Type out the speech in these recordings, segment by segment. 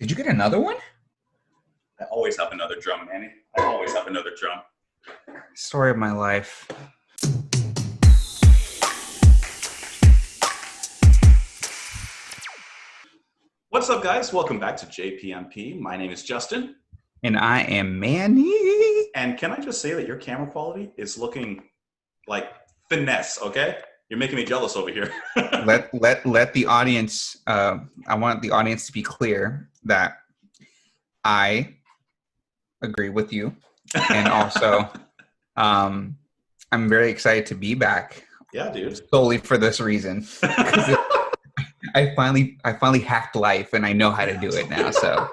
Did you get another one? I always have another drum, Manny. I always have another drum. Story of my life. What's up, guys? Welcome back to JPMP. My name is Justin. And I am Manny. And can I just say that your camera quality is looking like finesse, okay? You're making me jealous over here. let the audience, I want the audience to be clear that I agree with you. And also, I'm very excited to be back. Yeah, dude. Solely for this reason. I finally hacked life and I know how to do it now. So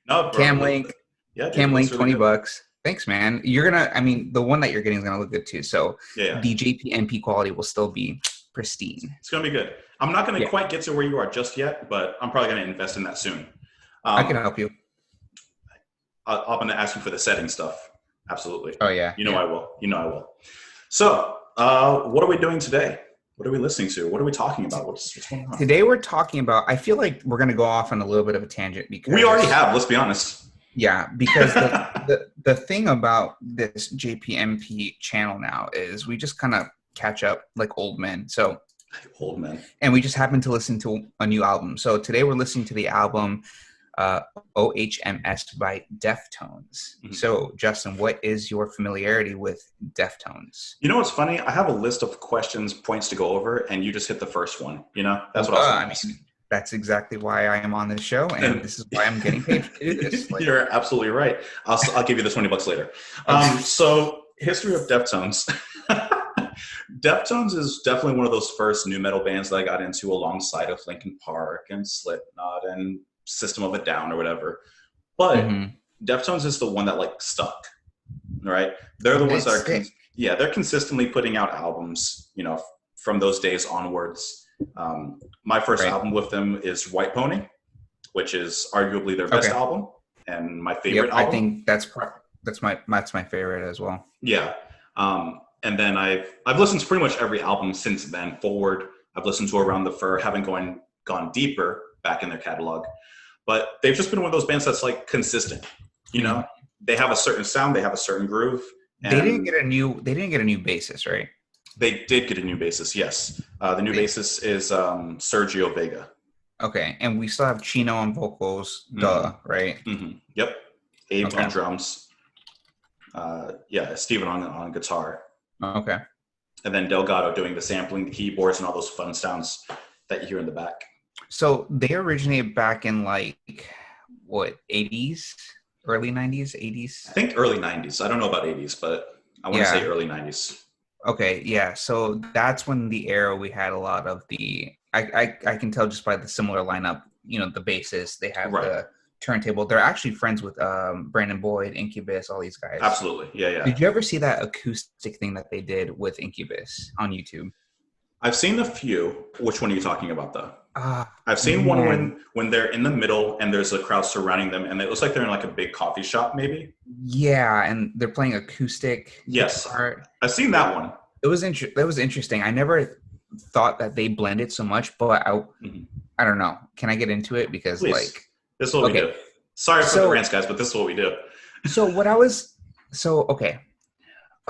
no, bro, Cam link, yeah, Cam link, really $20. Thanks, man. The one that you're getting is gonna look good too. So yeah. The JPMP quality will still be pristine. It's gonna be good. I'm not gonna quite get to where you are just yet, but I'm probably gonna invest in that soon. I can help you. I'm gonna ask you for the setting stuff. Absolutely. Oh yeah. I will. I will. So, what are we doing today? What are we listening to? What are we talking about? What's going on? Today we're talking about, I feel like we're going to go off on a little bit of a tangent because we already have, let's be honest. Yeah, because the thing about this JPMP channel now is we just kind of catch up like old men. So old men. And we just happen to listen to a new album. So today we're listening to the album Ohms by Deftones. Mm-hmm. So Justin, what is your familiarity with Deftones? You know what's funny? I have a list of points to go over, and you just hit the first one. That's what I was that's exactly why I am on this show, and this is why I'm getting paid to do this. You're absolutely right. I'll give you the $20 later. So history of Deftones. Deftones is definitely one of those first nu metal bands that I got into alongside of Linkin Park and Slipknot and System of a Down or whatever. But Deftones is the one that stuck, right? They're the ones that are, they're consistently putting out albums, from those days onwards. My first album with them is White Pony, which is arguably their best album and my favorite album. I think that's my favorite as well. Yeah. And then I've listened to pretty much every album since then forward. I've listened to Around the Fur, haven't gone deeper back in their catalog. But they've just been one of those bands that's consistent. They have a certain sound, they have a certain groove. And they didn't get a new bassist, right? They did get a new bassist, yes. The new bassist is Sergio Vega. Okay, and we still have Chino on vocals, right? Mm-hmm. Yep. Abe on drums. Steven on guitar. Okay. And then Delgado doing the sampling, the keyboards, and all those fun sounds that you hear in the back. So they originated back in 80s, early 90s, 80s? I think early 90s. I don't know about 80s, but I want to say early 90s. Okay, yeah. So that's when the era we had a lot of I can tell just by the similar lineup, the bassist, they have the turntable. They're actually friends with Brandon Boyd, Incubus, all these guys. Absolutely. Yeah. Did you ever see that acoustic thing that they did with Incubus on YouTube? I've seen a few. Which one are you talking about, though? I've seen one when they're in the middle and there's a crowd surrounding them, and it looks like they're in a big coffee shop, maybe. Yeah, and they're playing acoustic. Yes, guitar. I've seen that one. It was that was interesting. I never thought that they blended so much, but I don't know. Can I get into it? Because this is what we do. Sorry for the rants, guys, but this is what we do.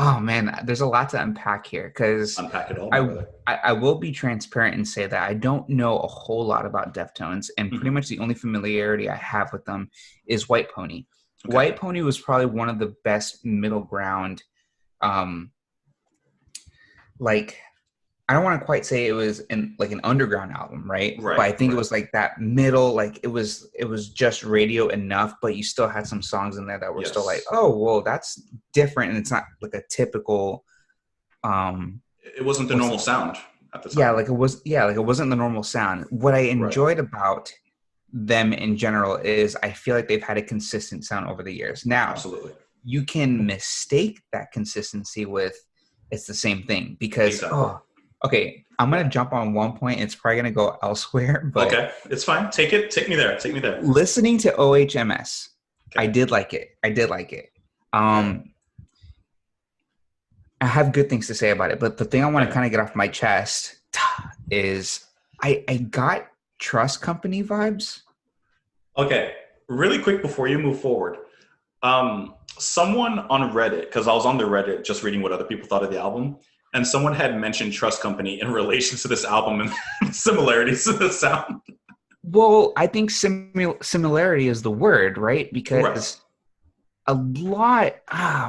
Oh man, there's a lot to unpack here because unpack it all. I will be transparent and say that I don't know a whole lot about Deftones, and pretty much the only familiarity I have with them is White Pony. Okay. White Pony was probably one of the best middle ground. I don't want to quite say it was an underground album, right? But I think it was that middle, it was just radio enough, but you still had some songs in there that were still oh, well, that's different, and it's not a typical. It wasn't the normal sound at the time. It wasn't the normal sound. What I enjoyed about them in general is I feel like they've had a consistent sound over the years. Now, absolutely, you can mistake that consistency with it's the same thing because okay, I'm going to jump on one point. It's probably going to go elsewhere. But okay, it's fine. Take me there. Listening to OHMS, I did like it. I have good things to say about it. But the thing I want to kind of get off my chest is I got Trust Company vibes. Okay, really quick before you move forward. Someone on Reddit, because I was on the Reddit just reading what other people thought of the album, and someone had mentioned Trust Company in relation to this album and similarities to the sound. Well, I think similarity is the word, right? Right. Because a lot,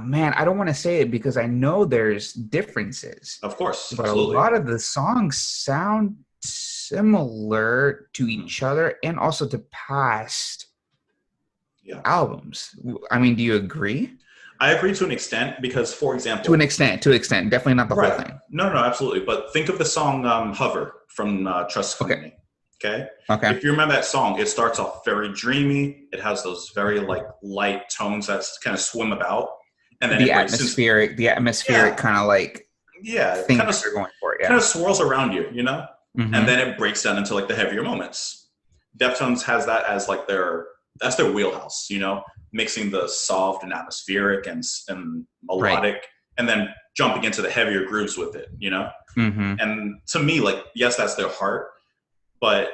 man, I don't want to say it because I know there's differences, Of course, but a absolutely. lot of the songs sound similar to each other and also to past Yeah. albums. I mean, do you agree? I agree to an extent because, for To an example, extent, definitely not the whole right. thing. No, absolutely. But think of the song Hover from Trust Okay. Company. Okay. Okay. If you remember that song, it starts off very dreamy. It has those very like light tones that kind of swim about. And then The it breaks into, atmospheric yeah, kind of like yeah, thing that they're going for. kind Yeah. of swirls around you, and Mm-hmm. then it breaks down into like the heavier moments. Deftones has that as like that's their wheelhouse, mixing the soft and atmospheric and melodic, Right. and then jumping into the heavier grooves with it, Mm-hmm. And to me, like, yes, that's their heart, but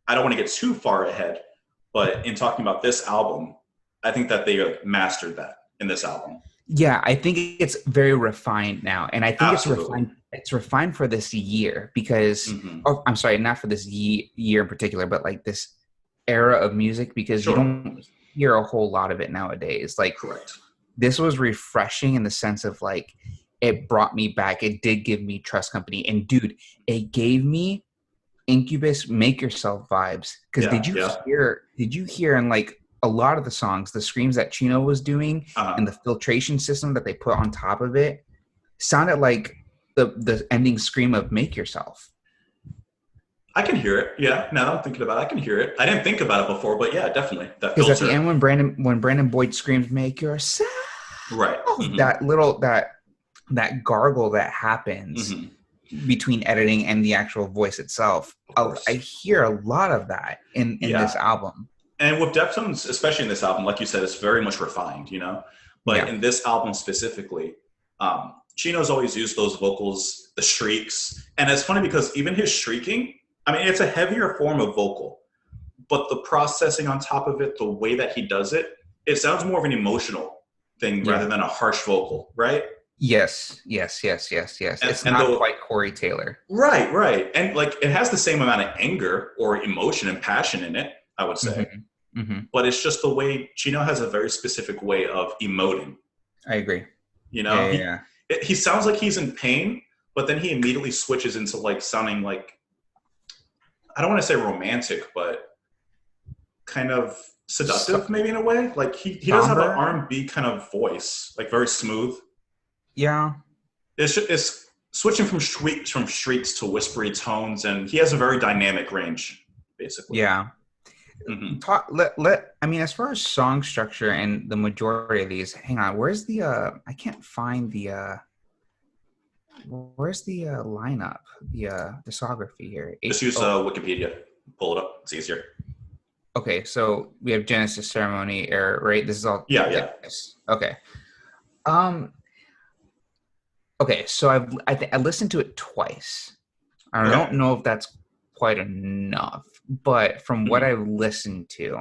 I don't want to get too far ahead. But in talking about this album, I think that they mastered that in this album. Yeah, I think it's very refined now, and I think Absolutely. It's refined for this year because, Mm-hmm. oh, I'm sorry, not for this year in particular, but like this era of music because you Sure. don't hear a whole lot of it nowadays. Like Correct. this was refreshing in the sense of like it brought me back. It did give me Trust Company, and dude, it gave me Incubus Make Yourself vibes. Because Yeah. Yeah. did you hear in like a lot of the songs, the screams that Chino was doing Uh-huh. and the filtration system that they put on top of it sounded like the ending scream of Make Yourself. I can hear it. Yeah. Now that I'm thinking about it, I can hear it. I didn't think about it before, but yeah, definitely. That Because at the filter. end when Brandon Boyd screams Make Yourself, Right. Mm-hmm. that gargle that happens between editing and the actual voice itself, I hear a lot of that in this album. And with Deftones, especially in this album, like you said, it's very much refined, But in this album specifically, Chino's always used those vocals, the shrieks. And it's funny because even his shrieking, I mean, it's a heavier form of vocal, but the processing on top of it, the way that he does it, it sounds more of an emotional thing rather than a harsh vocal, right? Yes. It's not quite Corey Taylor. Right. And like it has the same amount of anger or emotion and passion in it, I would say. Mm-hmm. But it's just the way Chino has a very specific way of emoting. I agree. He sounds like he's in pain, but then he immediately switches into like sounding like, I don't want to say romantic, but kind of seductive maybe in a way. Like he does have an R&B kind of voice, like very smooth. Yeah. It's switching from shrieks to whispery tones, and he has a very dynamic range, basically. Yeah. Mm-hmm. I mean, as far as song structure and the majority of these, hang on, where's the I can't find the where's the lineup, the discography here? Just use Wikipedia. Pull it up. It's easier. Okay, so we have Genesis, Ceremony, Error, right? This is all. Yeah. Okay. Okay, so I listened to it twice. I don't know if that's quite enough, but from what I've listened to,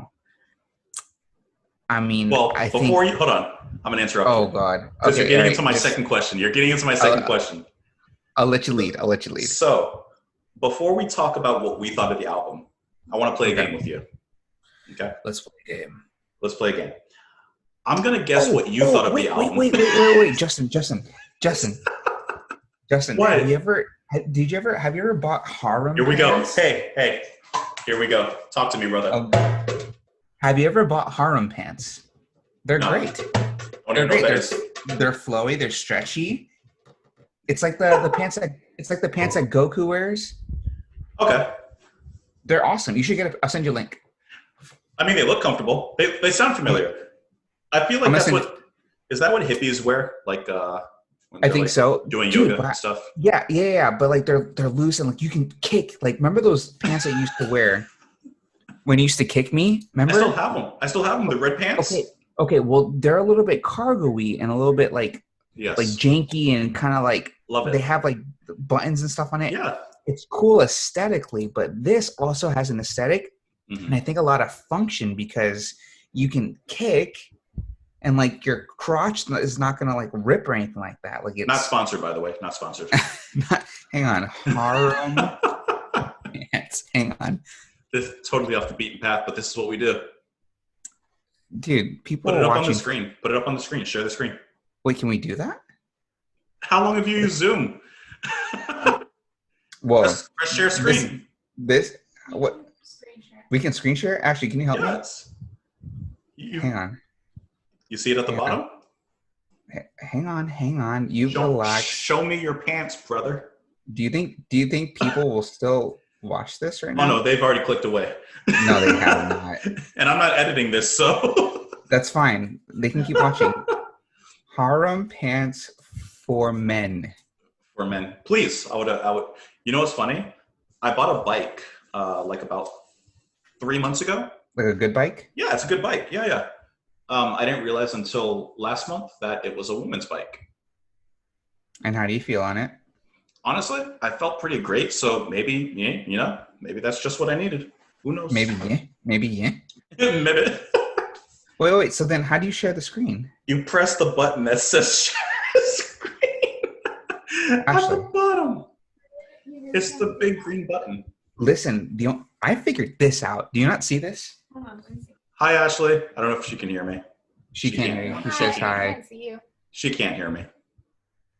I mean, well, hold on, I'm gonna interrupt. Oh God, because you're getting into my second question. I'll let you lead. So, before we talk about what we thought of the album, I want to play a game with you. Okay. Let's play a game. I'm gonna guess what you thought of the album. Wait, Justin. What? Have you ever bought harem? Here we go. Hey. Here we go. Talk to me, brother. Have you ever bought harem pants? They're great. They're great. They're flowy. They're stretchy. It's like the pants that Goku wears. Okay. They're awesome. You should get it. I'll send you a link. I mean, they look comfortable. They sound familiar. I feel like is that what hippies wear? Like I think so. Doing yoga and stuff. Yeah. But like they're loose and like you can kick. Like remember those pants I used to wear when you used to kick me? Remember? I still have them. The red pants. Okay. Well, they're a little bit cargo-y and a little bit like janky and kind of like love it. They have like buttons and stuff on it. Yeah. It's cool aesthetically, but this also has an aesthetic And I think a lot of function because you can kick and like your crotch is not going to like rip or anything like that. Like it's not sponsored, by the way, not sponsored. Hang on. Harem pants. Hang on. This is totally off the beaten path, but this is what we do. Dude, people put it are up watching. On the screen. Put it up on the screen. Share the screen. Wait, can we do that? How long have you used Zoom? Well, press share screen. This what? We can screen share? Ashley, can you help me? Hang on. You see it at the bottom? Hang on. You relax. Show me your pants, brother. Do you think people will still watch this right now? Oh no, they've already clicked away. No, they have not. And I'm not editing this, so that's fine. They can keep watching. Harem pants for men. For men. Please. I would you know what's funny? I bought a bike like about 3 months ago. Like a good bike? Yeah, it's a good bike. Yeah. I didn't realize until last month that it was a woman's bike. And how do you feel on it? Honestly, I felt pretty great. So maybe, maybe that's just what I needed. Who knows? Maybe yeah. Maybe. Wait. So then how do you share the screen? You press the button that says share screen at the bottom. It's the big green button. Listen, I figured this out. Do you not see this? Hold on, let me see. Hi, Ashley. I don't know if she can hear me. She can't hear you. He says hi. I can't see you. She can't hear me.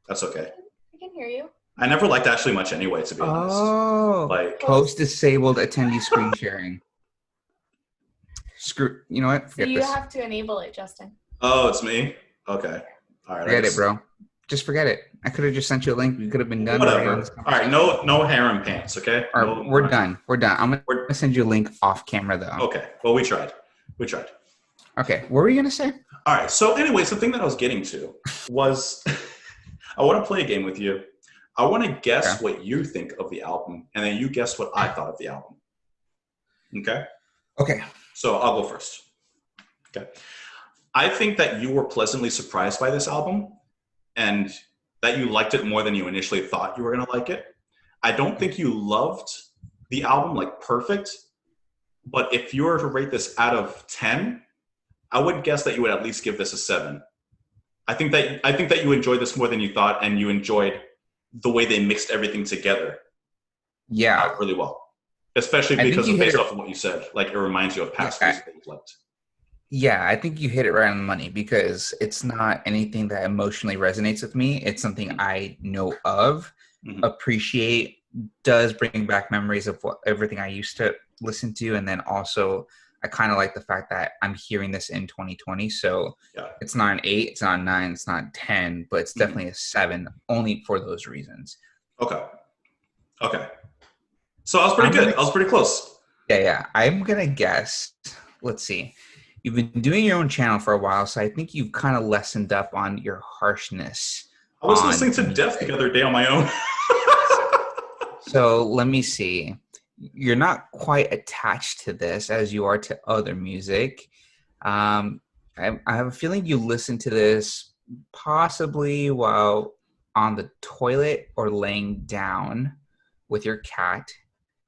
That's okay. I can hear you. I never liked Ashley much anyway, to be honest. Oh, like host disabled attendee screen sharing. Screw. You know what? So you have to enable it, Justin. Oh, it's me? Okay. All right. Forget it, bro. Just forget it. I could have just sent you a link. We could have been done. Whatever. All right. No harem pants, okay? All right, we're done. We're done. I'm going to send you a link off camera, though. Okay. Well, we tried. Okay. What were you going to say? All right. So anyways, the thing that I was getting to was I want to play a game with you. I want to guess what you think of the album, and then you guess what I thought of the album. Okay? Okay. So I'll go first. Okay. I think that you were pleasantly surprised by this album and that you liked it more than you initially thought you were going to like it. I don't think you loved the album like perfect, but if you were to rate this out of 10, I would guess that you would at least give this a 7. I think that you enjoyed this more than you thought, and you enjoyed the way they mixed everything together. Yeah. Really well. Especially because based off of what you said, like it reminds you of past music that you've liked. Yeah, I think you hit it right on the money because it's not anything that emotionally resonates with me. It's something I know of, appreciate, does bring back memories of everything I used to listen to. And then also I kind of like the fact that I'm hearing this in 2020. So it's not an 8, it's not a 9, it's not 10, but it's definitely a 7 only for those reasons. Okay. So I was pretty good. I was pretty close. Yeah. I'm going to guess, let's see. You've been doing your own channel for a while, so I think you've kind of lessened up on your harshness. I was listening to Def the other day on my own. So let me see. You're not quite attached to this as you are to other music. I have a feeling you listen to this possibly while on the toilet or laying down with your cat,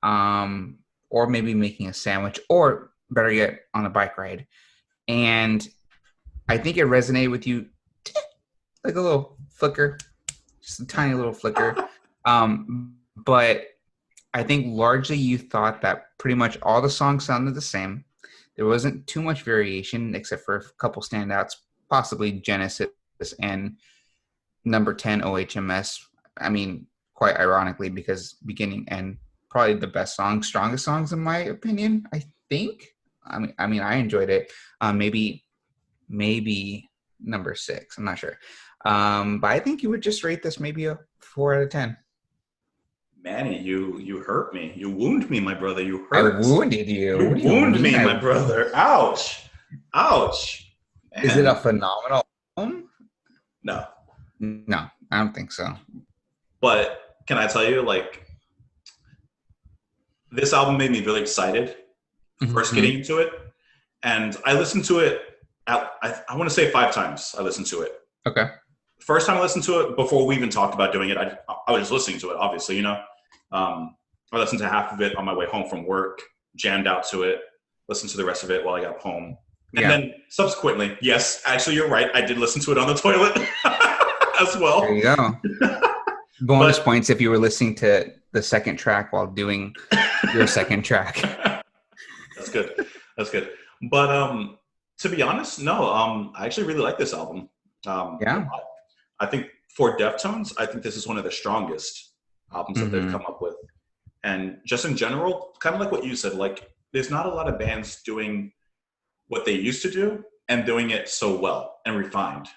or maybe making a sandwich, or better yet, on a bike ride. And I think it resonated with you like a little flicker, just a tiny little flicker. But I think largely you thought that pretty much all the songs sounded the same. There wasn't too much variation except for a couple standouts, possibly Genesis and number 10 OHMS. I mean, quite ironically, because beginning and probably the best songs, strongest songs in my opinion, I think. I mean, I enjoyed it. Maybe number 6. I'm not sure. But I think you would just rate this maybe a 4 out of 10. Manny, you hurt me. You wound me, my brother. You hurt. I wounded you. You wound me, my brother. Ouch. Man. Is it a phenomenal album? No, I don't think so. But can I tell you, like, this album made me really excited first getting into it. And I listened to it, I want to say 5 times I listened to it. Okay. First time I listened to it, before we even talked about doing it, I was just listening to it, obviously, I listened to half of it on my way home from work, jammed out to it. listened to the rest of it while I got home. And then subsequently, yes, actually, you're right. I did listen to it on the toilet as well. There you go. Bonus points if you were listening to the second track while doing your second track. That's good. That's good. But to be honest, no. I actually really like this album. I think for Deftones, I think this is one of the strongest albums that they've come up with. And just in general, kind of like what you said, like there's not a lot of bands doing what they used to do and doing it so well and refined,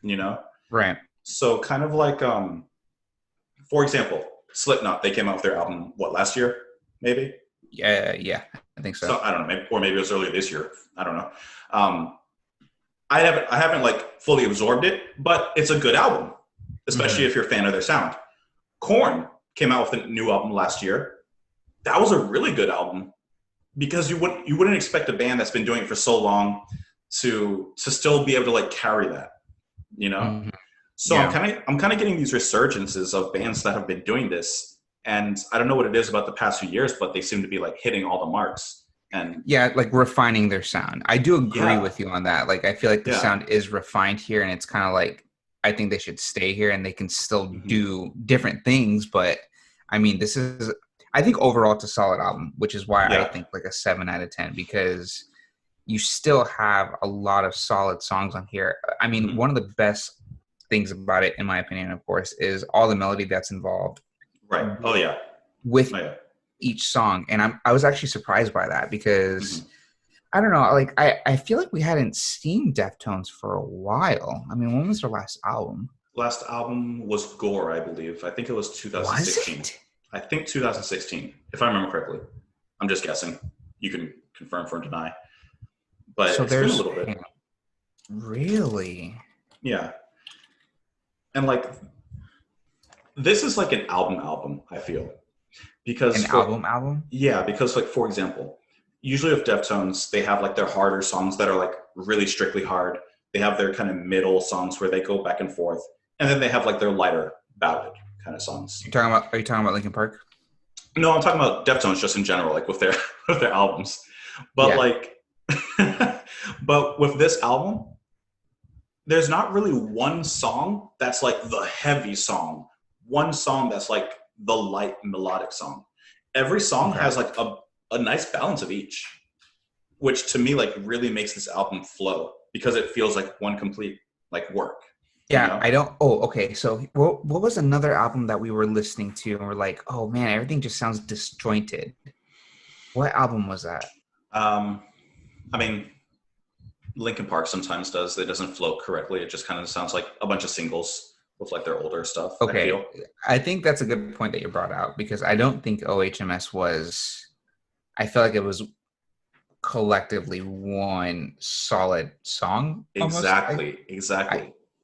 you know? Right. So kind of like, for example, Slipknot, they came out with their album, what, last year, maybe? Yeah, I think so. So I don't know, maybe it was earlier this year. I don't know. I haven't like fully absorbed it, but it's a good album, especially if you're a fan of their sound. Korn came out with a new album last year. That was a really good album because you wouldn't expect a band that's been doing it for so long to still be able to like carry that, you know? So I'm kind of getting these resurgences of bands that have been doing this, and I don't know what it is about the past few years, but they seem to be like hitting all the marks. And like refining their sound. I do agree with you on that. Like I feel like the sound is refined here, and it's kind of like I think they should stay here and they can still do different things. But I mean, I think overall it's a solid album, which is why I think like a 7 out of 10, because you still have a lot of solid songs on here. I mean, one of the best things about it, in my opinion, of course, is all the melody that's involved. Right. Oh yeah. With each song. And I was actually surprised by that because I don't know, like I feel like we hadn't seen Deftones for a while. I mean, when was their last album? Last album was Gore, I believe. I think it was 2016. Was it? I think 2016, if I remember correctly. I'm just guessing. You can confirm or deny. But so it's been a little bit. Really? Yeah. And like this is like an album, I feel. Because album? Yeah, because like for example, usually with Deftones, they have like their harder songs that are like really strictly hard. They have their kind of middle songs where they go back and forth, and then they have like their lighter ballad kind of songs. Are you talking about Linkin Park? No, I'm talking about Deftones just in general, like with their albums. But like, but with this album, there's not really one song that's like the heavy song. One song that's like the light melodic song. Every song has like a nice balance of each, which to me like really makes this album flow because it feels like one complete like work. Yeah, you know? Okay. So what was another album that we were listening to and we're like, oh man, everything just sounds disjointed. What album was that? I mean, Linkin Park sometimes does. It doesn't flow correctly. It just kind of sounds like a bunch of singles with like their older stuff. Okay. I think that's a good point that you brought out because I don't think OHMS I feel like it was collectively one solid song. Exactly.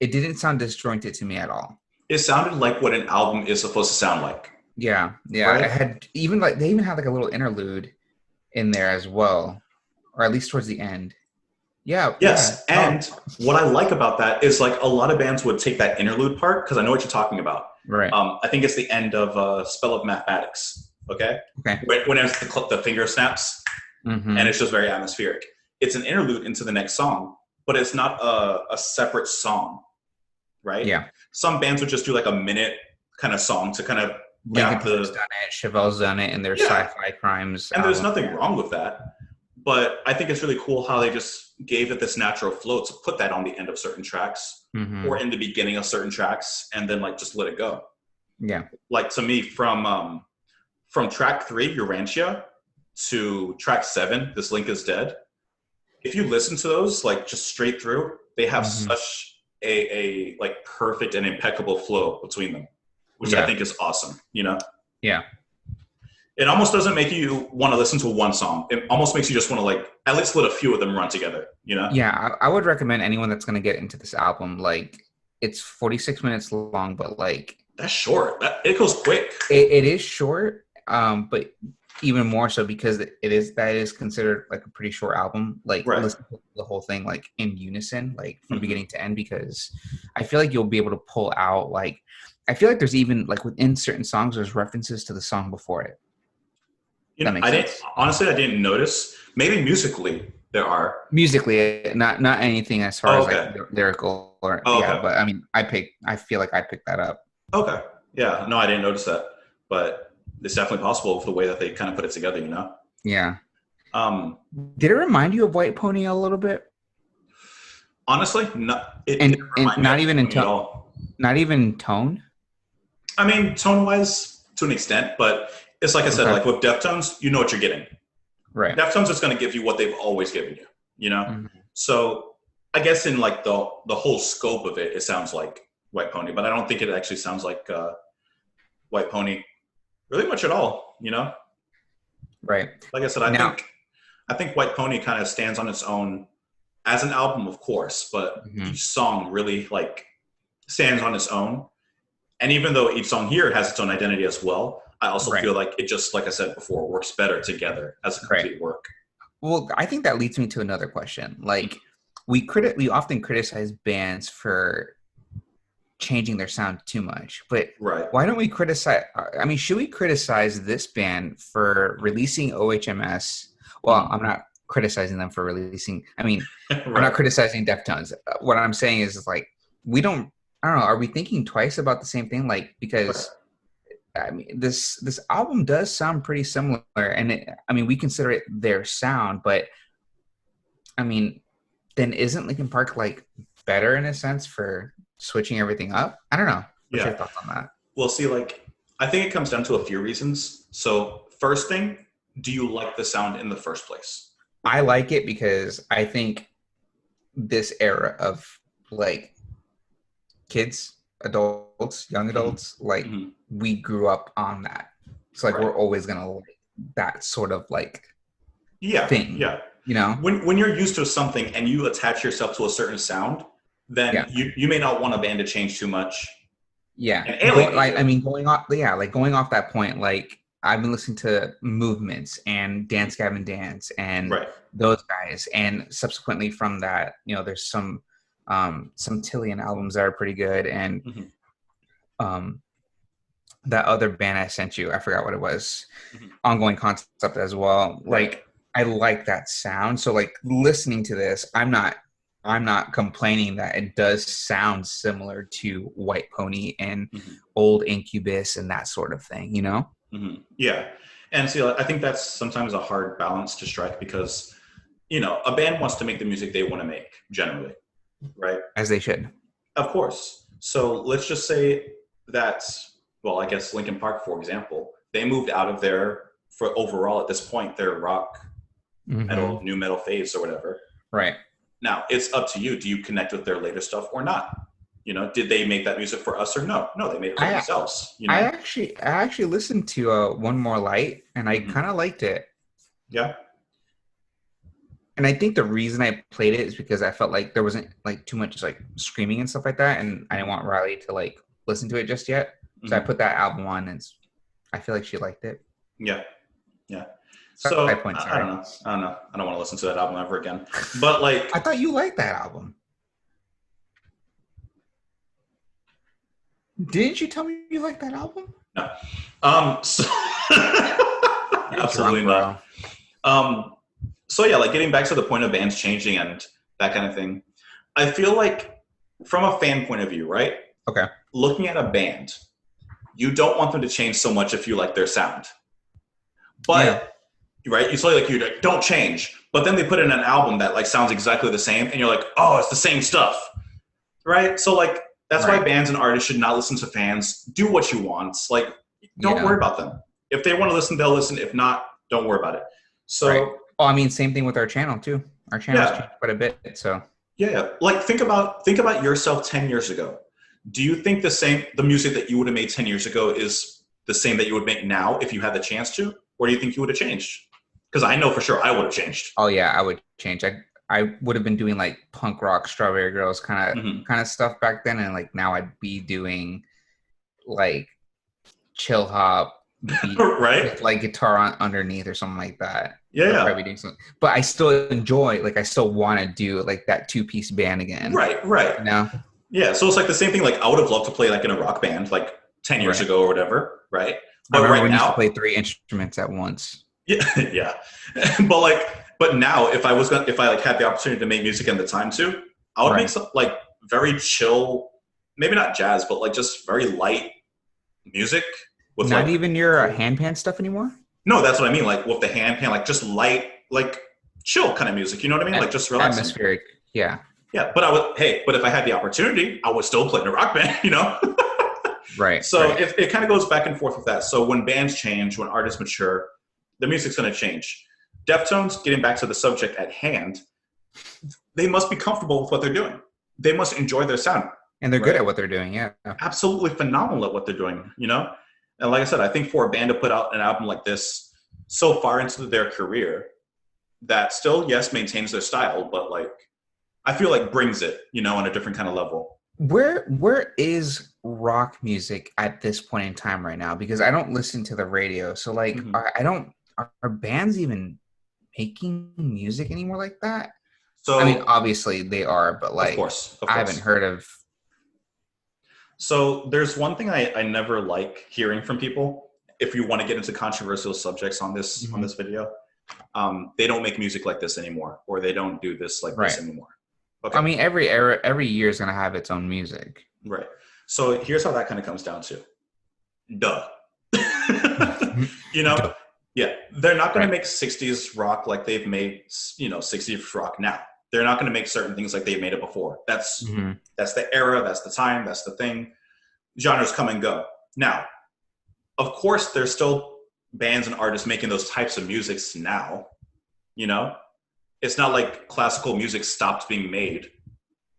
It didn't sound disjointed to me at all. It sounded like what an album is supposed to sound like. Yeah. Right? They even had like a little interlude in there as well, or at least towards the end. Yeah. Yes, and what I like about that is like a lot of bands would take that interlude part because I know what you're talking about. Right. I think it's the end of Spell of Mathematics. Okay. When the finger snaps, and it's just very atmospheric. It's an interlude into the next song, but it's not a separate song, right? Yeah. Some bands would just do like a minute kind of song to kind of Linkin Park's done it, Chevelle's done it in their sci-fi crimes. And there's nothing wrong with that. But I think it's really cool how they just gave it this natural flow to put that on the end of certain tracks or in the beginning of certain tracks and then like just let it go. Yeah. Like to me from track 3, Urantia, to track 7, This Link Is Dead, if you listen to those like just straight through, they have such a like perfect and impeccable flow between them, which I think is awesome, you know? Yeah. It almost doesn't make you want to listen to one song. It almost makes you just want to like at least let a few of them run together, you know? Yeah, I would recommend anyone that's going to get into this album, like it's 46 minutes long, but like that's short. It goes quick. It is short, but even more so because that is considered like a pretty short album. Like listen to the whole thing like in unison, like from beginning to end, because I feel like you'll be able to pull out like I feel like there's even like within certain songs there's references to the song before it. You know, I didn't notice. Maybe musically there are. Musically, not anything as far as like lyrical or okay. But I mean, I feel like I picked that up. Okay. Yeah. No, I didn't notice that, but it's definitely possible with the way that they kind of put it together. You know. Yeah. Did it remind you of White Pony a little bit? Honestly, not. And not even in tone. Not even tone. I mean, tone-wise, to an extent, but it's like I said, like with Deftones, you know what you're getting. Right. Deftones is going to give you what they've always given you. You know. Mm-hmm. So I guess in like the whole scope of it, it sounds like White Pony, but I don't think it actually sounds like White Pony really much at all. You know. Right. Like I said, I think White Pony kind of stands on its own as an album, of course, but each song really like stands on its own. And even though each song here has its own identity as well, I also feel like it just, like I said before, works better together as a complete work. Well, I think that leads me to another question. Like we often criticize bands for changing their sound too much, but why don't we criticize? I mean, should we criticize this band for releasing OHMS? Well, I'm not criticizing them for releasing. I mean, I'm not criticizing Deftones. What I'm saying is like I don't know. Are we thinking twice about the same thing? Like because I mean, this album does sound pretty similar, and I mean, we consider it their sound, but I mean, then isn't Linkin Park like better in a sense for switching everything up? I don't know. What's your thoughts on that? Well, see, like I think it comes down to a few reasons. So first thing, do you like the sound in the first place? I like it because I think this era of like kids, adults, young adults, like we grew up on that. So like we're always gonna like that sort of like thing. Yeah. You know? When you're used to something and you attach yourself to a certain sound, then you may not want a band to change too much. Yeah. Going off that point, like I've been listening to Movements and Dance Gavin Dance and those guys, and subsequently from that, you know, there's some Tillian albums that are pretty good, and that other band I sent you, I forgot what it was, Ongoing Concept as well. Like I like that sound. So like listening to this, I'm not complaining that it does sound similar to White Pony and old Incubus and that sort of thing, you know? Yeah. And see, I think that's sometimes a hard balance to strike because, you know, a band wants to make the music they want to make generally, right? As they should. Of course. So let's just say that, well, I guess Linkin Park, for example, they moved out of for overall at this point, their rock, metal, new metal phase or whatever. Right. Now, it's up to you. Do you connect with their later stuff or not? You know, did they make that music for us or no? No, they made it for themselves. You know? I actually listened to One More Light, and I kind of liked it. Yeah. And I think the reason I played it is because I felt like there wasn't like too much like screaming and stuff like that, and I didn't want Riley to like listen to it just yet. So I put that album on, and I feel like she liked it. Yeah. Yeah. So I don't know. I don't want to listen to that album ever again. But like, I thought you liked that album. Didn't you tell me you liked that album? No. So absolutely not. So yeah, like getting back to the point of bands changing and that kind of thing, I feel like from a fan point of view, right? Okay. Looking at a band, you don't want them to change so much if you like their sound. But right, you say like you don't change, but then they put in an album that like sounds exactly the same, and you're like, oh, it's the same stuff, right? So like that's why bands and artists should not listen to fans. Do what you want. Like don't worry about them. If they want to listen, they'll listen. If not, don't worry about it. So I mean, same thing with our channel too. Our channel's changed quite a bit. So like think about yourself 10 years ago. Do you think the music that you would have made 10 years ago is the same that you would make now if you had the chance to? Or do you think you would have changed? Because I know for sure I would have changed. Oh yeah, I would change. I would have been doing like punk rock, Strawberry Girls kind of stuff back then, and like now I'd be doing like chill hop, with like guitar underneath or something like that. Yeah. Probably doing something. But I still enjoy, like I still want to do like that 2-piece band again. Right. You know? Yeah. So it's like the same thing. Like I would have loved to play like in a rock band like 10 years ago or whatever. Right. But right now, used to play 3 instruments at once. Yeah, yeah. But now if I like had the opportunity to make music and the time to, I would make some like very chill, maybe not jazz, but like just very light music with not like even your handpan stuff anymore. No, that's what I mean. Like with the handpan, like just light, like chill kind of music. You know what I mean? Like just relaxing. Atmospheric. Yeah. Yeah, but but if I had the opportunity, I would still play in a rock band, you know? Right. So it kind of goes back and forth with that. So when bands change, when artists mature, the music's going to change. Deftones, getting back to the subject at hand, they must be comfortable with what they're doing. They must enjoy their sound. And they're good at what they're doing, yeah. Absolutely phenomenal at what they're doing, you know? And like I said, I think for a band to put out an album like this so far into their career that still, yes, maintains their style, but like, I feel like brings it, you know, on a different kind of level. Where is rock music at this point in time right now? Because I don't listen to the radio. So like, are bands even making music anymore like that? So I mean, obviously they are, but like, of course. I haven't heard of. So there's one thing I never like hearing from people. If you want to get into controversial subjects on this on this video, they don't make music like this anymore, or they don't do this like this anymore. Okay. I mean, every year is gonna have its own music. Right. So here's how that kind of comes down to. Duh. You know? Duh. Yeah. They're not gonna make 60s rock like they've made, you know, 60s rock now. They're not gonna make certain things like they've made it before. That's the era, that's the time, that's the thing. Genres come and go. Now, of course, there's still bands and artists making those types of musics now, you know? It's not like classical music stopped being made.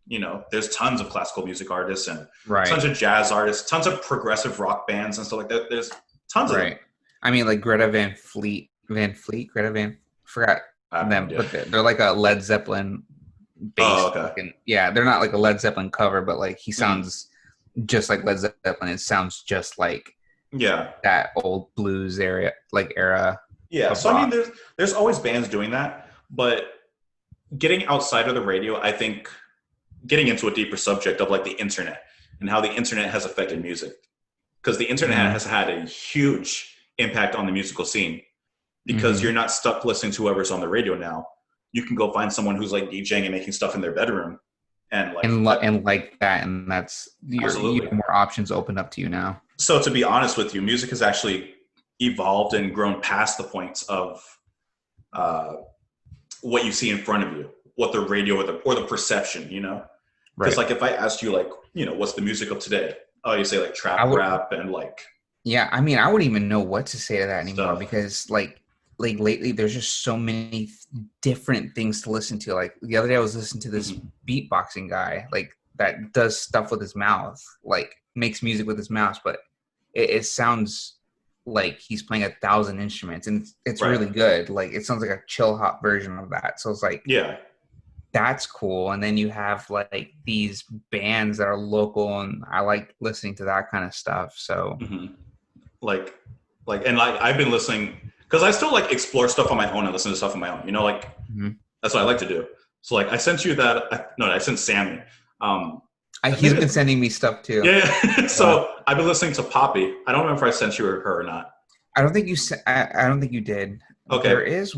You know, there's tons of classical music artists and tons of jazz artists, tons of progressive rock bands and stuff like that. There's tons of them. I mean, like Greta Van Fleet, forgot them, but they're like a Led Zeppelin based. Yeah, they're not like a Led Zeppelin cover, but like he sounds just like Led Zeppelin. It sounds just like that old blues era. Yeah, so rock. I mean, there's always bands doing that. But getting outside of the radio, I think getting into a deeper subject of like the internet and how the internet has affected music, because the internet has had a huge impact on the musical scene, because you're not stuck listening to whoever's on the radio now. You can go find someone who's like DJing and making stuff in their bedroom and that's you have more options open up to you now. So to be honest with you, music has actually evolved and grown past the points of what you see in front of you, what the radio or the perception, you know? Because like if I asked you like, you know, what's the music of today? Oh, you say like trap rap and like. Yeah, I mean, I wouldn't even know what to say to that anymore because like lately there's just so many different things to listen to. Like the other day I was listening to this beatboxing guy like that does stuff with his mouth, like makes music with his mouth, but it sounds like he's playing 1,000 instruments and it's really good. Like it sounds like a chill hop version of that. So it's like, that's cool. And then you have like these bands that are local and I like listening to that kind of stuff. So like I've been listening because I still like explore stuff on my own and listen to stuff on my own, you know, like that's what I like to do. So like I sent you that. I sent Sammy. He's been sending me stuff too. Yeah. So I've been listening to Poppy. I don't remember if I sent you her or not. I don't think you. I don't think you did. Okay. There is.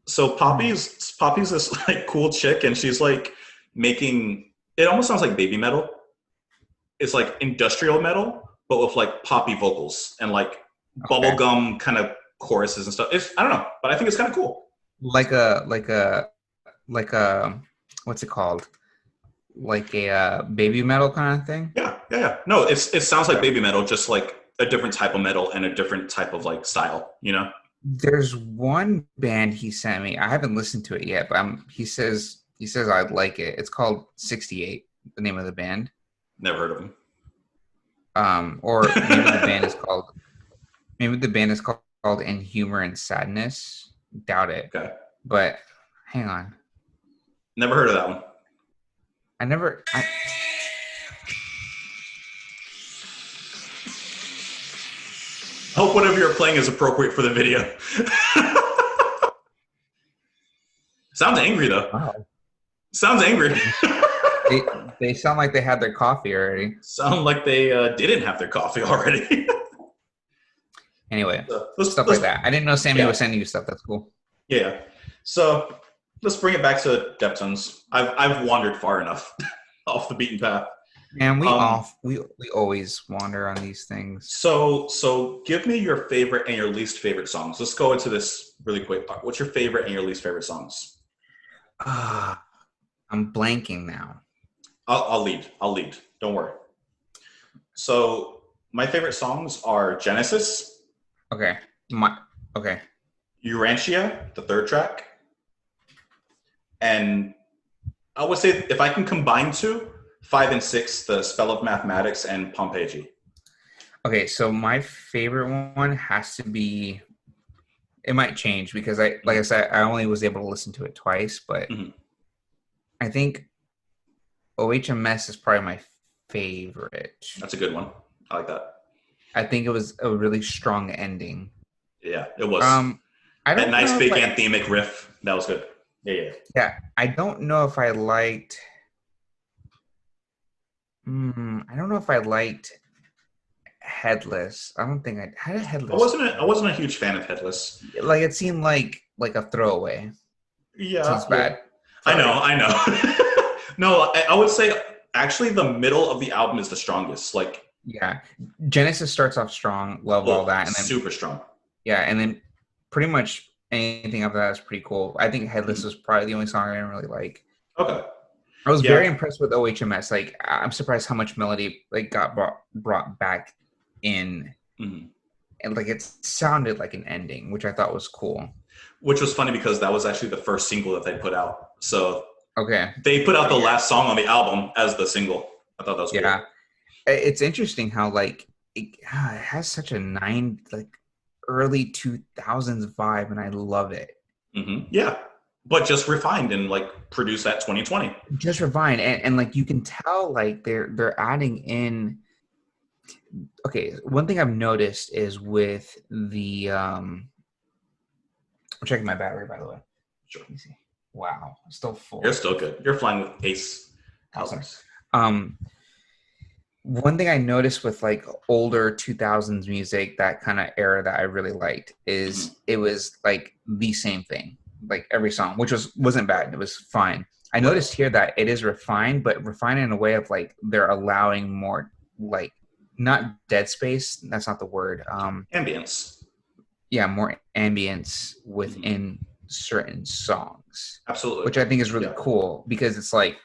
So Poppy's this like cool chick, and she's like making. It almost sounds like baby metal. It's like industrial metal, but with like poppy vocals and like bubblegum kind of choruses and stuff. I don't know, but I think it's kind of cool. Like a what's it called? Like a baby metal kind of thing? Yeah. No, it sounds like baby metal, just like a different type of metal and a different type of like style, you know? There's one band he sent me. I haven't listened to it yet, but he says I'd like it. It's called 68, the name of the band. Never heard of them. Or maybe the band is called In Humor and Sadness. Doubt it. Okay. But hang on. Never heard of that one. I hope whatever you're playing is appropriate for the video. Sounds angry though. Wow. Sounds angry. They sound like they had their coffee already. Sound like they didn't have their coffee already. Anyway, So stuff like that. I didn't know Sammy was sending you stuff. That's cool. Yeah. So let's bring it back to Deftones. I've wandered far enough off the beaten path. And we always wander on these things. So give me your favorite and your least favorite songs. Let's go into this really quick. What's your favorite and your least favorite songs? I'm blanking now. I'll lead. Don't worry. So my favorite songs are Genesis. Okay. Urantia, the third track. And I would say if I can combine 2, 5 and 6, the Spell of Mathematics and Pompeii. Okay, so my favorite one has to be. It might change because like I said, I only was able to listen to it twice, but I think OHMS is probably my favorite. That's a good one. I like that. I think it was a really strong ending. Yeah, it was. That nice big anthemic riff. That was good. Yeah. I don't know if I liked. I don't know if I liked Headless. I don't think I had a Headless. I wasn't a huge fan of Headless. Like it seemed like a throwaway. Yeah, sounds bad. I know. No, I would say actually the middle of the album is the strongest. Like Genesis starts off strong. Love all that, and then super strong. Yeah, and then pretty much anything after that is pretty cool. I think Headless was probably the only song I didn't really like. Okay. I was very impressed with OHMS. Like, I'm surprised how much melody like got brought back in, and like it sounded like an ending, which I thought was cool. Which was funny because that was actually the first single that they put out. So they put out the last song on the album as the single. I thought that was cool. Yeah, it's interesting how like it has such a early 2000s vibe, and I love it. Yeah. But just refined and like produced at 2020. Just refined, and like you can tell like they're adding in. Okay, one thing I've noticed is with the I'm checking my battery, by the way. Sure. Let me see. Wow, still full. You're still good. You're flying with Ace. Awesome. One thing I noticed with like older 2000s music, that kind of era that I really liked, is it was like the same thing. Like every song, which wasn't bad. It was fine. I noticed here that it is refined, but refined in a way of like they're allowing more like not dead space. That's not the word. Ambience. Yeah, more ambience within certain songs. Absolutely. Which I think is really cool because it's like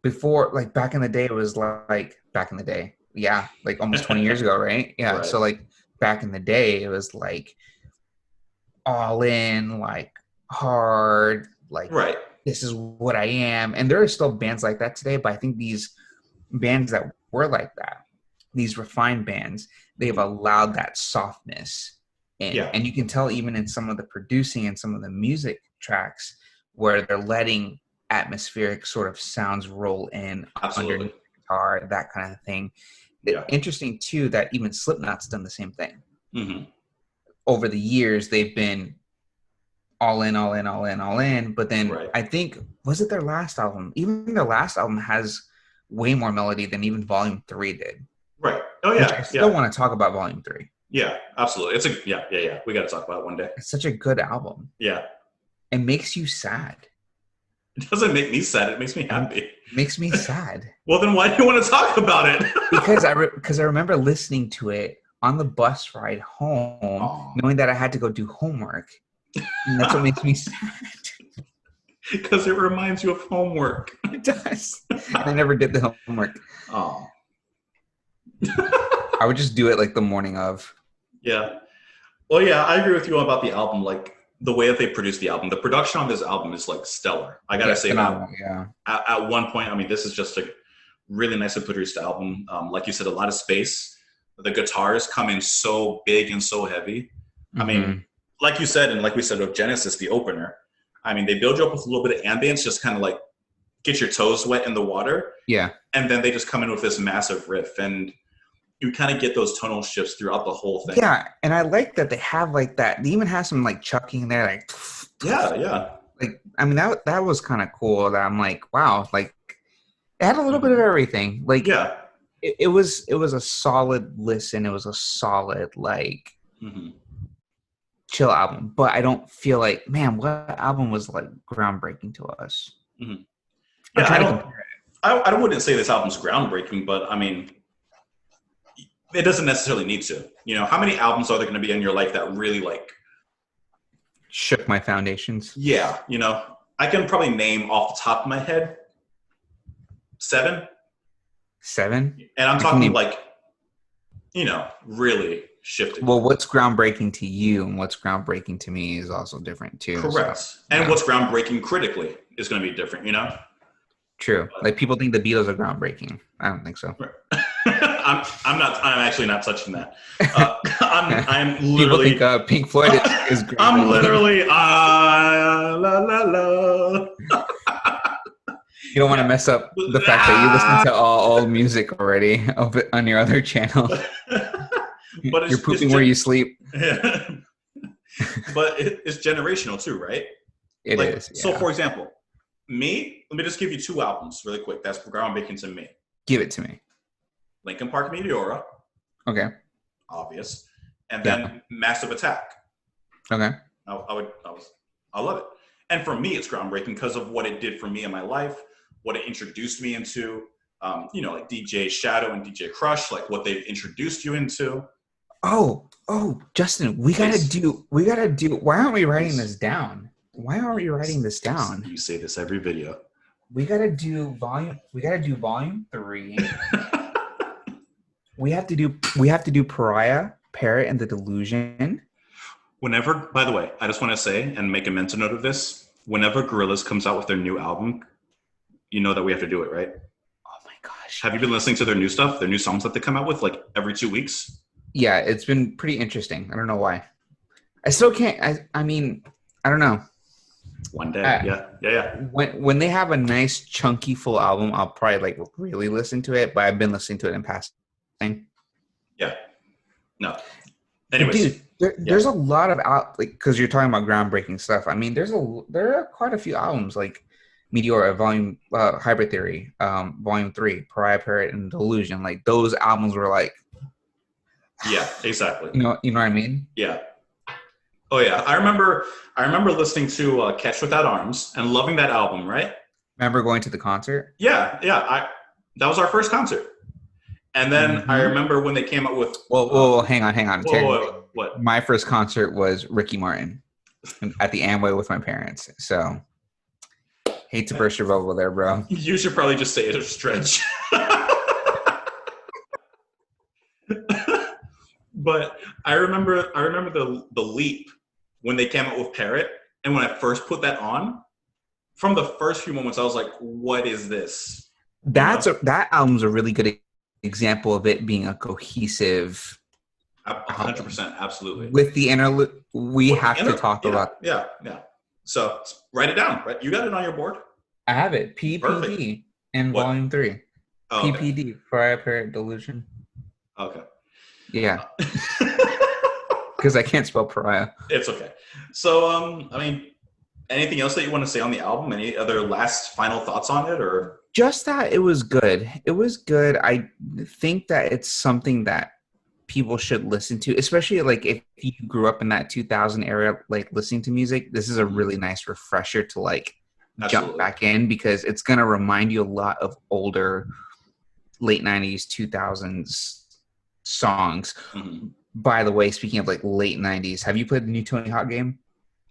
before, like back in the day, it was like back in the day. Yeah, like almost 20 years ago, right? Yeah. Right. So like back in the day, it was like all in, like hard, like this is what I am. And there are still bands like that today, but I think these bands that were like that, these refined bands, they've allowed that softness in. And you can tell even in some of the producing and some of the music tracks where they're letting atmospheric sort of sounds roll in underneath the guitar, that kind of thing. Interesting too that even Slipknot's done the same thing. Over the years, they've been all in. But then I think, was it their last album? Even their last album has way more melody than even Volume 3 did. Right. Oh, yeah. Which I still want to talk about Volume 3. Yeah, absolutely. It's we got to talk about it one day. It's such a good album. Yeah. It makes you sad. It doesn't make me sad. It makes me happy. It makes me sad. Well, then why do you want to talk about it? Because I remember listening to it on the bus ride home, knowing that I had to go do homework. And that's what makes me sad. Because it reminds you of homework. It does. I never did the homework. Oh. I would just do it like the morning of. Yeah. Well, yeah, I agree with you about the album. Like the way that they produced the album, the production on this album is like stellar. I gotta say that. Yeah. At one point, I mean, this is just a really nicely produced album. Like you said, a lot of space. The guitars come in so big and so heavy. I mean, like you said, and like we said of Genesis, the opener, I mean, they build you up with a little bit of ambience, just kind of like get your toes wet in the water. Yeah. And then they just come in with this massive riff, and you kind of get those tonal shifts throughout the whole thing. Yeah, and I like that they have like that. They even have some like chucking there, like yeah. Like I mean that was kind of cool. That I'm like, wow, like it had a little bit of everything. Like it was a solid listen. It was a solid like chill album. But I don't feel like, man, what album was like groundbreaking to us? Yeah, I'm trying to compare it. I wouldn't say this album's groundbreaking, but I mean, it doesn't necessarily need to. You know, how many albums are there going to be in your life that really like shook my foundations? Yeah, you know, I can probably name off the top of my head 7. 7? And I'm talking like, you know, really shifted. Well, what's groundbreaking to you and what's groundbreaking to me is also different too. Correct. So, and what's groundbreaking critically is going to be different, you know? True. Like people think the Beatles are groundbreaking. I don't think so. I'm actually not touching that. I'm literally. People think Pink Floyd is groundbreaking. I'm literally la la la. You don't want to mess up the fact that you listen to all music already on your other channel. But you're pooping where you sleep. But it's generational too, right? It is. Yeah. So, for example, let me just give you 2 albums really quick. That's groundbreaking to me. Give it to me. Linkin Park Meteora. Okay. Obvious. And then Massive Attack. Okay. I love it. And for me, it's groundbreaking because of what it did for me in my life, what it introduced me into, you know, like DJ Shadow and DJ Crush, like what they've introduced you into. Oh, Justin, we gotta do, why aren't we writing this down? Why aren't we writing this down? You say this every video. We gotta do volume 3. We have to do Pariah, Parrot, and the Delusion. Whenever, by the way, I just want to say and make a mental note of this. Whenever Gorillaz comes out with their new album, you know that we have to do it, right? Oh my gosh. Have you been listening to their new stuff, their new songs that they come out with like every 2 weeks? Yeah, it's been pretty interesting. I don't know why. I still can't, I mean, I don't know. One day, yeah. When they have a nice chunky full album, I'll probably like really listen to it, but I've been listening to it in passing. Yeah. No. Anyways. Dude, there's a lot of because you're talking about groundbreaking stuff. I mean, there are quite a few albums like Meteora, Volume, Hybrid Theory, Volume 3, Pariah, Parrot, and Delusion. Like those albums were like. Yeah, exactly. You know what I mean? Yeah. Oh yeah, I remember listening to Catch Without Arms and loving that album. Right? Remember going to the concert? Yeah. That was our first concert. And then I remember when they came up with. Whoa, hang on. What? My first concert was Ricky Martin at the Amway with my parents. So, hate to burst your bubble there, bro. You should probably just say it a stretch. But I remember the Leap when they came out with Parrot, and when I first put that on, from the first few moments, I was like, "What is this?" That album's a really good example of it being a cohesive 100%, absolutely. With the interlude, we have to talk about. Yeah. So write it down. Right, you got it on your board. I have it. PPD Perfect. And Volume 3. Oh, okay. PPD, Pariah, Parrot, Delusion. Okay. Yeah. Because I can't spell pariah. It's okay. So, I mean, anything else that you want to say on the album? Any other last final thoughts on it, or? Just that it was good. It was good. I think that it's something that people should listen to, especially like if you grew up in that 2000 era, like listening to music. This is a really nice refresher to like jump back in, because it's going to remind you a lot of older late 90s, 2000s songs. Mm-hmm. By the way, speaking of like late 90s, have you played the new Tony Hawk game?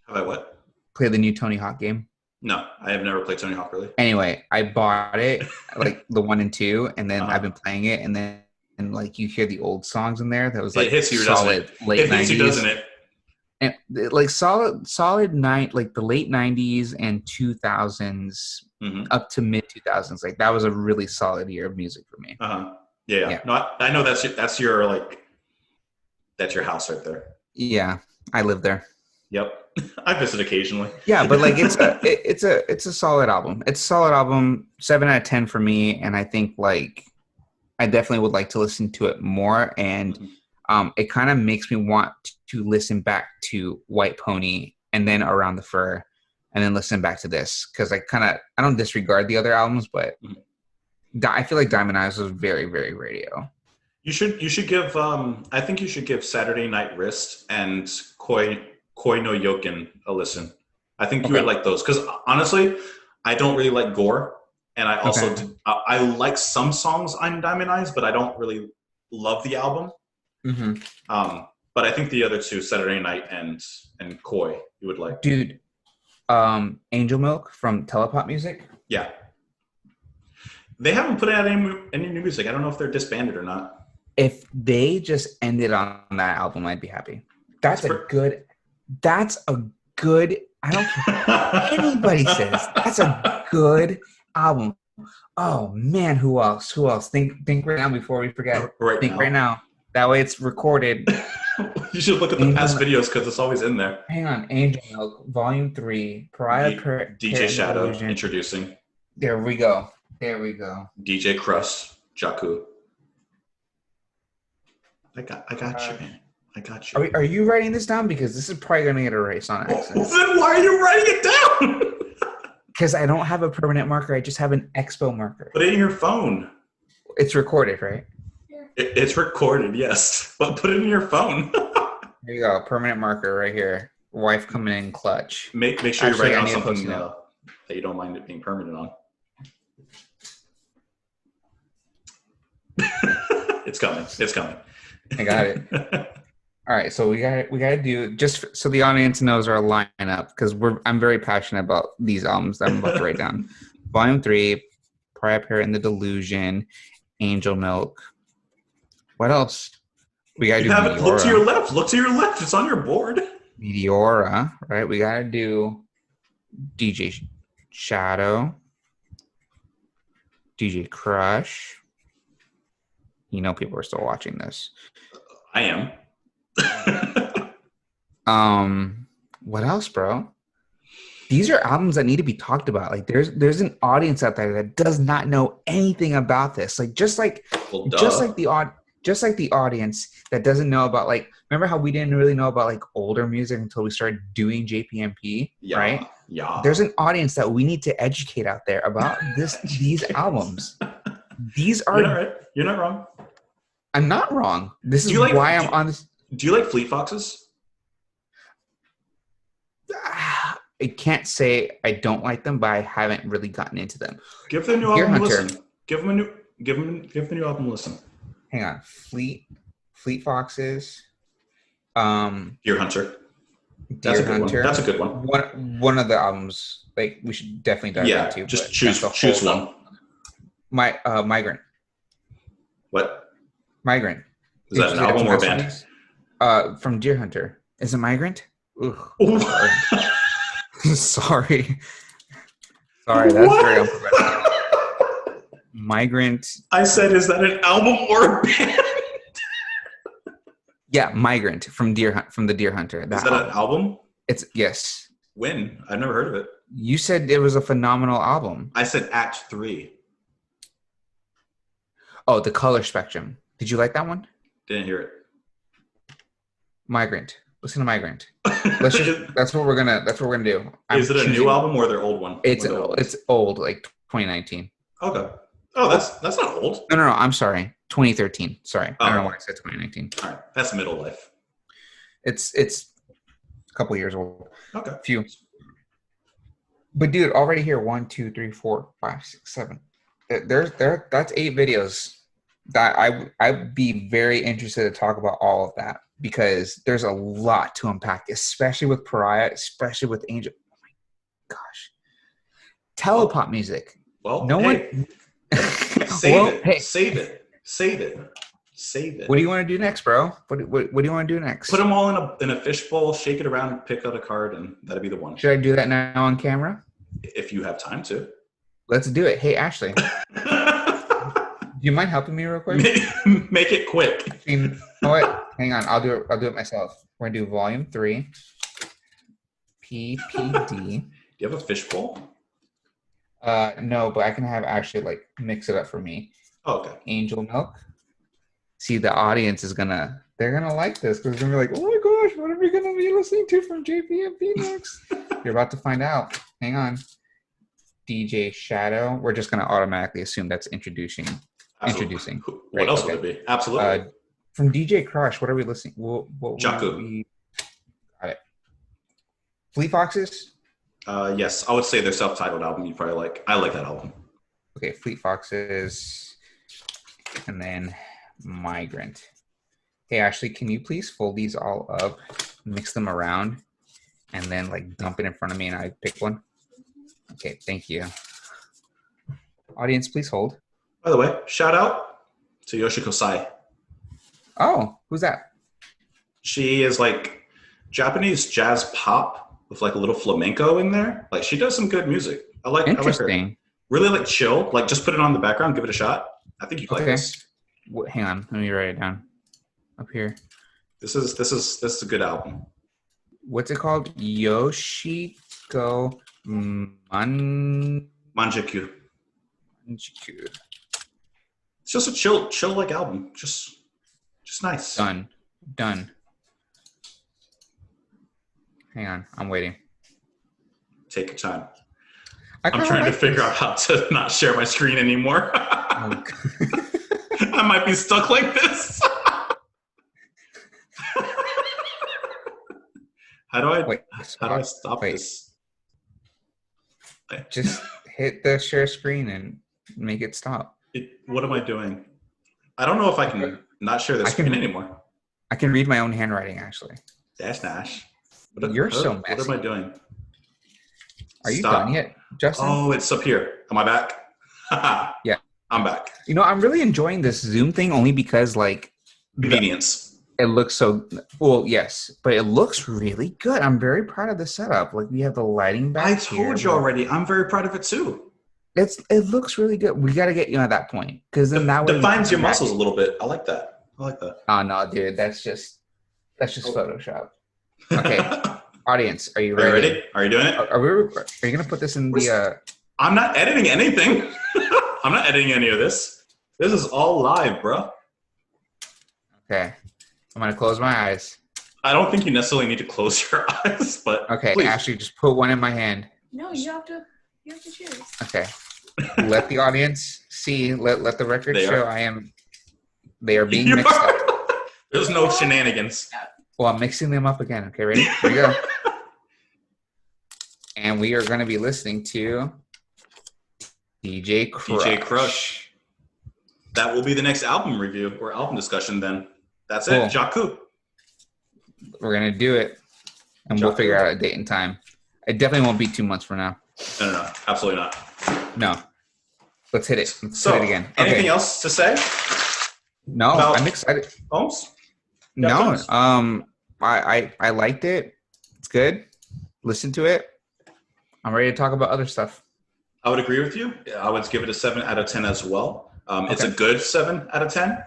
Have I what? Played the new Tony Hawk game? No, I have never played Tony Hawk, really. Anyway, I bought it, like the 1 and 2, and then I've been playing it, and then like you hear the old songs in there. That was like solid late 90s. It hits you, doesn't it? And like solid night, like the late 90s and 2000s up to mid 2000s. Like that was a really solid year of music for me. Yeah. No, I know that's your like. That's your house right there. Yeah, I live there. Yep, I visit occasionally. Yeah, but like it's a solid album. It's a solid album. 7 out of 10 for me, and I think like I definitely would like to listen to it more. And it kind of makes me want to listen back to White Pony and then Around the Fur, and then listen back to this, because I don't disregard the other albums, but I feel like Diamond Eyes was very, very radio. You should give I think you should give Saturday Night Wrist and Koi no Yokin a listen. I think you would like those because honestly, I don't really like gore, and I also I like some songs on Diamond Eyes, but I don't really love the album. But I think the other two, Saturday Night and Koi, you would like. Dude, Angel Milk from Telepop Music. Yeah, they haven't put out any new music. I don't know if they're disbanded or not. If they just ended on that album, I'd be happy. That's a good. I don't care what anybody says. That's a good album. Oh man, who else? Think right now before we forget. Right now. That way it's recorded. You should look at the past videos because it's always in there. Hang on, Angel Milk, Volume 3, DJ Shadow introducing. There we go. DJ Crust, Jakku. I got you, man. I got you. Are you writing this down? Because this is probably going to get erased on accident. Then why are you writing it down? Because I don't have a permanent marker. I just have an expo marker. Put it in your phone. It's recorded, right? It's recorded, yes. But put it in your phone. There you go. Permanent marker right here. Wife coming in clutch. Make sure you write on something that you don't mind it being permanent on. It's coming. I got it. All right, so we got to do, just so the audience knows our lineup, because I'm very passionate about these albums that I'm about to write down. Volume 3, Pariah Parrot and the Delusion, Angel Milk. What else? We got to do Meteora. Look to your left. It's on your board. Meteora, right? We got to do DJ Shadow, DJ Crush. You know people are still watching this. I am. What else, bro? These are albums that need to be talked about. Like there's an audience out there that does not know anything about this. Like just like the audience that doesn't know about, like, remember how we didn't really know about like older music until we started doing JPMP, right? Yeah. There's an audience that we need to educate out there about these albums. These are You're not wrong. I'm not wrong. This is why I'm on this. Do you like Fleet Foxes? I can't say I don't like them, but I haven't really gotten into them. Give the new album a listen. Give the new album a listen. Hang on. Fleet Foxes. Deer Hunter. That's a good one. One of the albums, like, we should definitely dive into. Yeah, just choose one. Migrant. What? Migrant. Is that an album or a band? From Deer Hunter. Is it Migrant? Sorry, that's very unprofessional. Migrant. I said, is that an album or a band? Yeah, Migrant from the Deer Hunter. Is that an album? It's yes. When? I've never heard of it. You said it was a phenomenal album. I said Act 3. Oh, The Color Spectrum. Did you like that one? Didn't hear it. Migrant. Listen to Migrant. That's what we're gonna do. Is it a new album or their old one? It's old, like 2019. Okay. Oh, that's not old. No. I'm sorry. 2013. Sorry. I don't know why I said 2019. All right. That's middle life. It's a couple years old. Okay. Few. But dude, already here 1, 2, 3, 4, 5, 6, 7. That's 8 videos that I'd be very interested to talk about all of that, because there's a lot to unpack, especially with Pariah, especially with Angel. Oh my gosh. Telepop music. Well, one. Save it. What do you want to do next, bro? What do you want to do next? Put them all in a fishbowl, shake it around, and pick out a card, and that'll be the one. Should I do that now on camera? If you have time to. Let's do it. Hey, Ashley. Do you mind helping me real quick? Make it quick. You know what? Hang on. I'll do it myself. We're going to do Volume 3. PPD. Do you have a fishbowl? No, but I can have Ashley like mix it up for me. Oh, okay. Angel Milk. See, the audience they're gonna like this, because they're gonna be like, oh my gosh, what are we gonna be listening to from JPMP next? You're about to find out. Hang on. DJ Shadow. We're just gonna automatically assume that's introducing. introducing. What else would it be? Absolutely. From DJ Crush, what are we listening? What Jakku. Got it. Fleet Foxes? Yes, I would say their self-titled album you probably like. I like that album. Okay, Fleet Foxes, and then Migrant. Hey, Ashley, can you please fold these all up, mix them around, and then like dump it in front of me and I pick one? Okay, thank you. Audience, please hold. By the way, shout out to Yoshiko Sai. Oh, who's that? She is like Japanese jazz pop with like a little flamenco in there. Like she does some good music. I like her. Really like chill. Like just put it on the background, give it a shot. I think you like this. Hang on, let me write it down. Up here. This is a good album. What's it called? Yoshiko Manjaku. It's just a chill like album. Just nice. Done. Hang on, I'm waiting. Take your time. I'm trying to figure out how to not share my screen anymore. I might be stuck like this. How do I stop this? Just hit the share screen and make it stop. What am I doing? I don't know if I can not share the screen anymore. I can read my own handwriting, actually. That's Nash. You're so messy. What am I doing? Are you done yet, Justin? Oh, it's up here. Am I back? Yeah. I'm back. You know, I'm really enjoying this Zoom thing only because, like... Convenience. It looks so... Well, yes, but it looks really good. I'm very proud of the setup. Like, we have the lighting back I told you already. I'm very proud of it, too. It looks really good. We got to get you at that point. Because then that way... Defines your muscles a little bit. I like that. Oh, no, dude. That's just Photoshop. Okay. Audience, are you ready? Are you doing it? Are you going to put this in the... I'm not editing anything. I'm not editing any of this. This is all live, bro. Okay. I'm going to close my eyes. I don't think you necessarily need to close your eyes, but okay, please. Ashley, just put one in my hand. No, you have to choose. Okay. Let the audience see, let the record show they are being mixed up. There's no shenanigans. Well, I'm mixing them up again. Okay, ready? Here we go. And we are going to be listening to DJ Crush. That will be the next album review or album discussion then. That's it. Jakku. We're going to do it. And we'll figure out a date and time. It definitely won't be 2 months from now. No. Absolutely not. No. Let's hit it. Let's hit it again. Anything else to say? No, I'm excited. Ohms? No. I liked it. It's good. Listen to it. I'm ready to talk about other stuff. I would agree with you. I would give it a 7 out of 10 as well. It's a good 7 out of 10.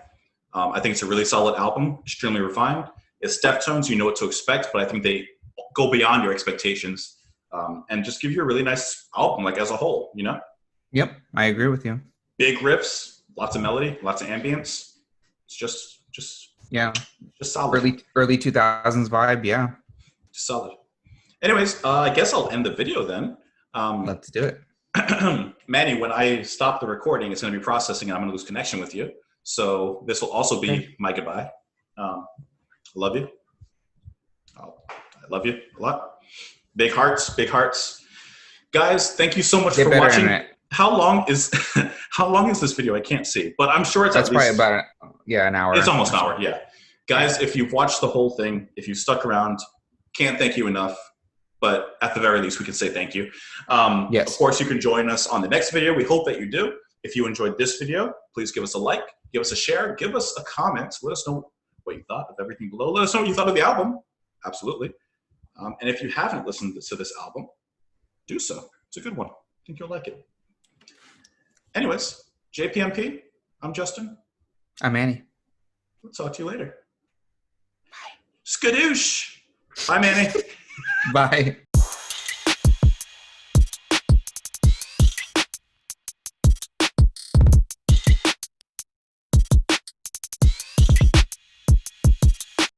I think it's a really solid album, extremely refined. It's Deftones, you know what to expect, but I think they go beyond your expectations and just give you a really nice album, like as a whole, you know? Yep, I agree with you. Big riffs, lots of melody, lots of ambience. It's just solid. Early 2000s vibe, yeah. Just solid. Anyways, I guess I'll end the video then. Let's do it. Manny, when I stop the recording, it's going to be processing and I'm going to lose connection with you. So this will also be my goodbye. I love you. I love you a lot. Big hearts, big hearts. Guys, thank you so much for watching. Internet. How long is this video? I can't see, but I'm sure it's That's probably about an hour. It's almost an hour, yeah. Guys, if you've watched the whole thing, if you've stuck around, can't thank you enough. But at the very least, we can say thank you. Yes. Of course, you can join us on the next video. We hope that you do. If you enjoyed this video, please give us a like, give us a share, give us a comment. Let us know what you thought of everything below. Let us know what you thought of the album. Absolutely. And if you haven't listened to this album, do so. It's a good one. I think you'll like it. Anyways, JPMP, I'm Justin. I'm Manny. We'll talk to you later. Bye. Skadoosh. Bye, Manny. Bye.